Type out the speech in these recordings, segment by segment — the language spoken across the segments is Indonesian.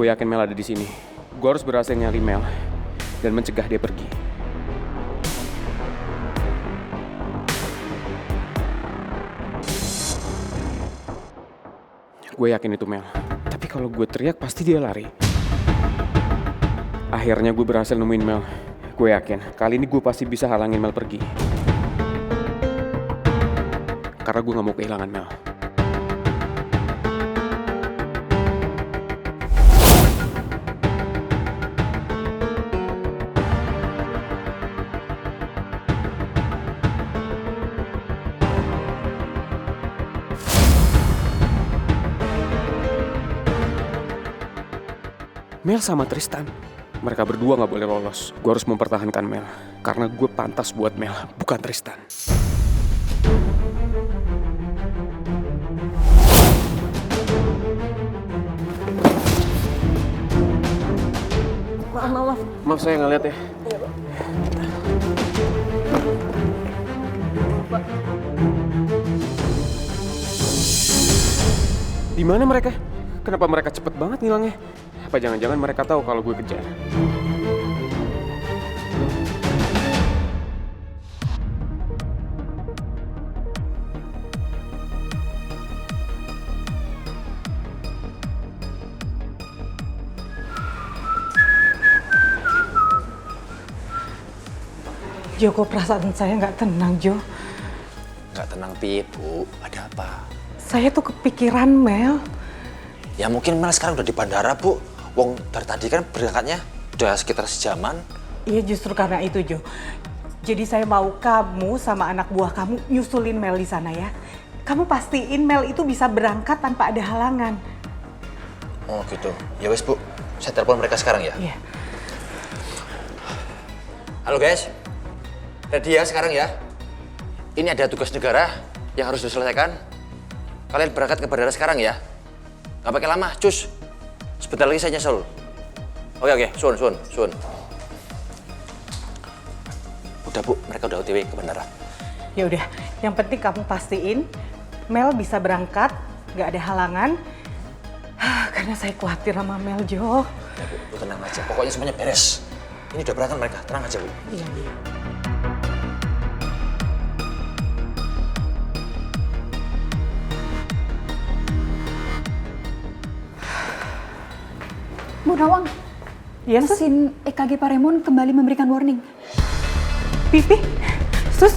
Gue yakin Mel ada di sini. Gue harus berhasil nyari Mel dan mencegah dia pergi. Gue yakin itu Mel. Tapi kalau gue teriak pasti dia lari. Akhirnya gue berhasil nemuin Mel. Gue yakin kali ini gue pasti bisa halangin Mel pergi. Karena gue gak mau kehilangan Mel. Mel sama Tristan, mereka berdua gak boleh lolos. Gue harus mempertahankan Mel, karena gue pantas buat Mel, bukan Tristan. Maaf saya nggak lihat ya. Di mana mereka? Kenapa mereka cepet banget ngilangnya? Apa jangan-jangan mereka tahu kalau gue kejar? Jo, kok perasaan saya nggak tenang, Jo? Nggak tenang, Pi, Bu. Ada apa? Saya tuh kepikiran Mel. Ya mungkin Mel sekarang udah di bandara, Bu. Wong dari tadi kan berangkatnya udah sekitar sejaman. Iya, justru karena itu, Jo. Jadi saya mau kamu sama anak buah kamu nyusulin Mel di sana ya. Kamu pastiin Mel itu bisa berangkat tanpa ada halangan. Oh gitu. Ya wes, Bu. Saya telepon mereka sekarang ya. Iya. Halo guys. Ready ya sekarang ya. Ini ada tugas negara yang harus diselesaikan. Kalian berangkat ke bandara sekarang ya. Nggak pakai lama, cus. Sebentar lagi saya nyusul. Oke, sun. Udah Bu, mereka udah OTW ke bandara. Ya udah, yang penting kamu pastiin Mel bisa berangkat, nggak ada halangan. Karena saya khawatir sama Mel, Jo. Ya Bu, tenang aja. Pokoknya semuanya beres. Ini udah berangkat mereka, tenang aja Bu. Iya. Bu Nawang, Yes, Sus? mesin EKG Pak Raymond kembali memberikan warning. Pipi, Sus.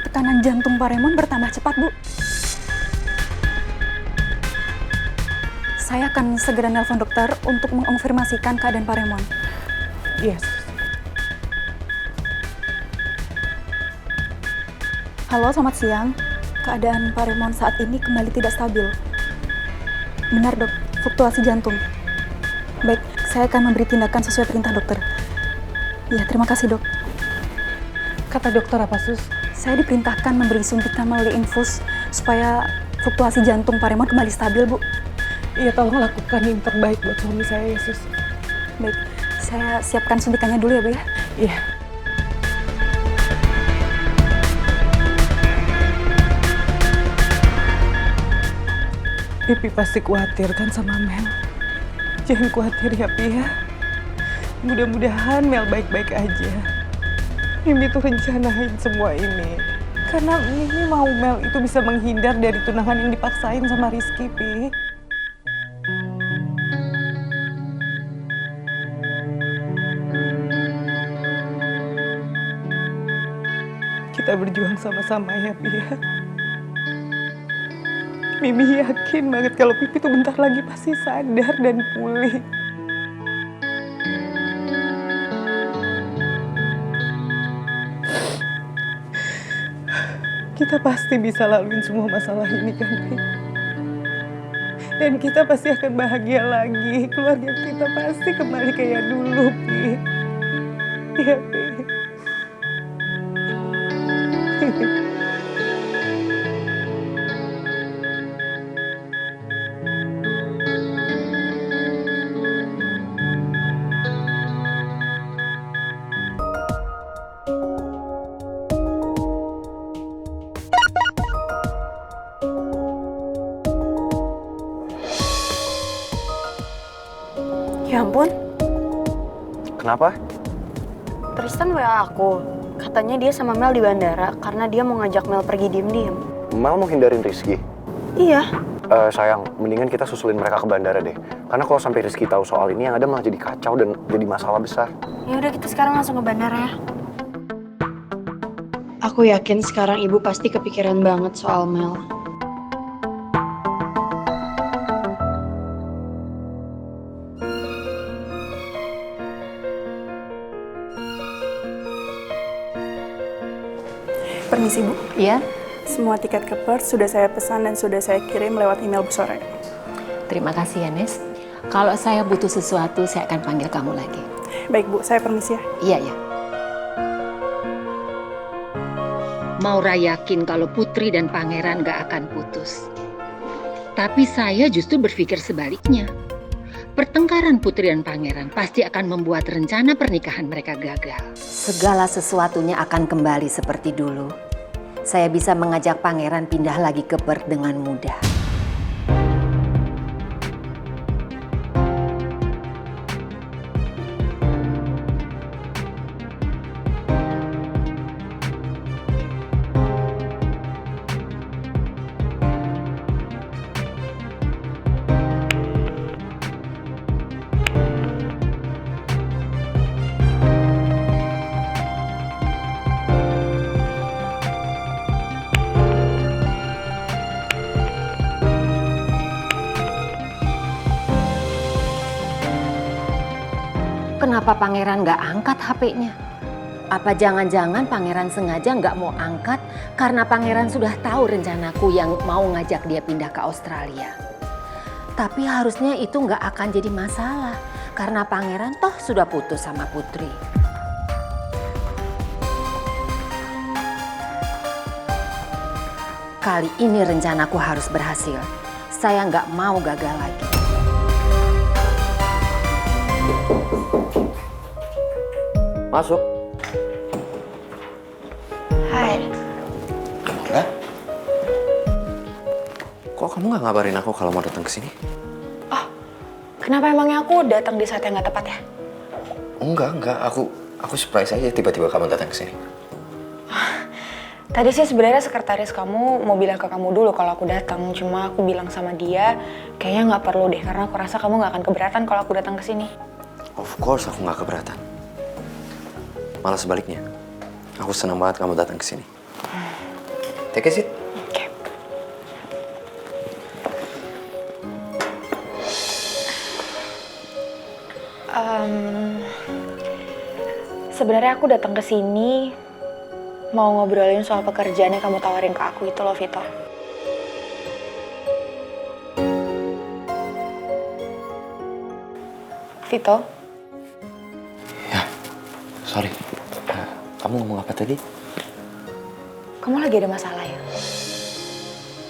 Tekanan jantung Pak Raymond bertambah cepat, Bu. Saya akan segera nelpon dokter untuk mengonfirmasikan keadaan Pak Raymond. Yes. Halo, selamat siang. Keadaan Pak Raymond saat ini kembali tidak stabil. Benar, Dok. Fluktuasi jantung. Baik, saya akan memberi tindakan sesuai perintah dokter. Ya, terima kasih, Dok. Kata dokter apa, Sus? Saya diperintahkan memberi suntikan melalui infus supaya fluktuasi jantung Pak Raymond kembali stabil, Bu. Iya, tolong lakukan yang terbaik buat suami saya, ya, Sus. Baik, saya siapkan suntikannya dulu ya, Bu ya. Iya. Pipi pasti khawatir kan sama Mel. Jangan khawatir ya, Pi ya. Mudah-mudahan Mel baik-baik aja. Mimi tuh rencanain semua ini karena Mimi mau Mel itu bisa menghindar dari tunangan yang dipaksain sama Rizky, Pi. Kita berjuang sama-sama ya, Pi ya. Mimi yakin banget kalau Pipi tuh bentar lagi pasti sadar dan pulih. Kita pasti bisa laluin semua masalah ini kan, Pi. Dan kita pasti akan bahagia lagi. Keluarga kita pasti kembali kayak dulu, Pi. Iya, Pi. Ya ampun, Kenapa? Tristan WA aku. Katanya dia sama Mel di bandara karena dia mau ngajak Mel pergi diem-diem. Mel mau hindarin Rizky. Iya. Sayang, mendingan kita susulin mereka ke bandara deh. Karena kalau sampai Rizky tahu soal ini, yang ada malah jadi kacau dan jadi masalah besar. Ya udah kita sekarang langsung ke bandara ya. Aku yakin sekarang ibu pasti kepikiran banget soal Mel. Permisi Bu, Iya, semua tiket ke Perth sudah saya pesan dan sudah saya kirim lewat email Bu sore. terima kasih ya, Nes. Kalau saya butuh sesuatu, saya akan panggil kamu lagi. Baik Bu, saya permisi ya. Iya, ya. Maura yakin kalau Putri dan Pangeran gak akan putus. Tapi saya justru berpikir sebaliknya. Pertengkaran Putri dan Pangeran pasti akan membuat rencana pernikahan mereka gagal. Segala sesuatunya akan kembali seperti dulu. Saya bisa mengajak Pangeran pindah lagi ke Perth dengan mudah. Kenapa Pangeran nggak angkat HP-nya? Apa jangan-jangan Pangeran sengaja nggak mau angkat karena Pangeran sudah tahu rencanaku yang mau ngajak dia pindah ke Australia. Tapi harusnya itu nggak akan jadi masalah karena Pangeran toh sudah putus sama Putri. Kali ini rencanaku harus berhasil. Saya nggak mau gagal lagi. Masuk. Hai. Enggak? Kok kamu nggak ngabarin aku kalau mau datang ke sini? Kenapa emangnya aku datang di saat yang nggak tepat ya? Enggak. Aku surprise aja tiba-tiba kamu datang ke sini. Tadi sih sebenarnya sekretaris kamu mau bilang ke kamu dulu kalau aku datang. Cuma aku bilang sama dia, kayaknya nggak perlu deh karena aku rasa kamu nggak akan keberatan kalau aku datang ke sini. Of course aku nggak keberatan. Malah sebaliknya. Aku senang banget kamu datang ke sini. Take a seat. Oke. Sebenarnya aku datang ke sini mau ngobrolin soal pekerjaan yang kamu tawarin ke aku itu loh, Vito. Vito? Ya, sorry. Kamu ngomong apa tadi? Kamu lagi ada masalah ya?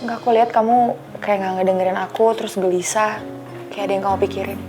Enggak, aku lihat kamu kayak nggak ngedengerin aku, terus gelisah. Kayak ada yang kamu pikirin.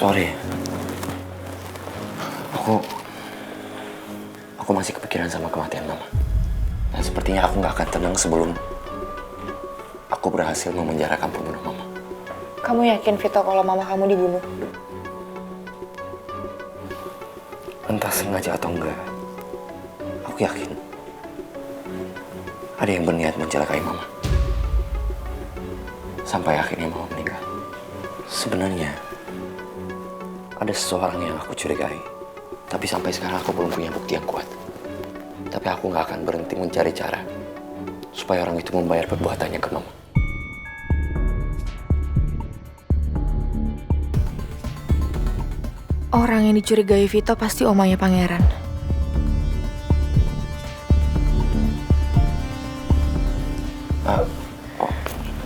Sorry. Aku masih kepikiran sama kematian Mama. Dan sepertinya aku nggak akan tenang sebelum aku berhasil memenjarakan pembunuh Mama. Kamu yakin, Vito, kalau mama kamu dibunuh? Entah sengaja atau enggak, aku yakin ada yang berniat mencelakai Mama. Sampai akhirnya Mama meninggal. Sebenarnya ada seseorang yang aku curigai, tapi sampai sekarang aku belum punya bukti yang kuat. Tapi aku nggak akan berhenti mencari cara supaya orang itu membayar perbuatannya ke Mama. Orang yang dicurigai Vito pasti omanya Pangeran.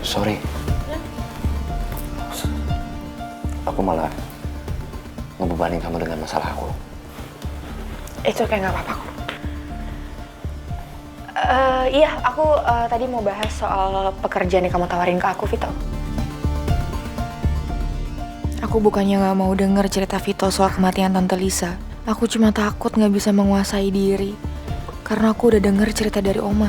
Sorry. Aku malah ngebebanin kamu dengan masalah aku. Itu kayak nggak apa-apa kok. Iya, aku tadi mau bahas soal pekerjaan yang kamu tawarin ke aku, Vito. Aku bukannya nggak mau denger cerita Vito soal kematian Tante Lisa. Aku cuma takut nggak bisa menguasai diri. Karena aku udah denger cerita dari Oma.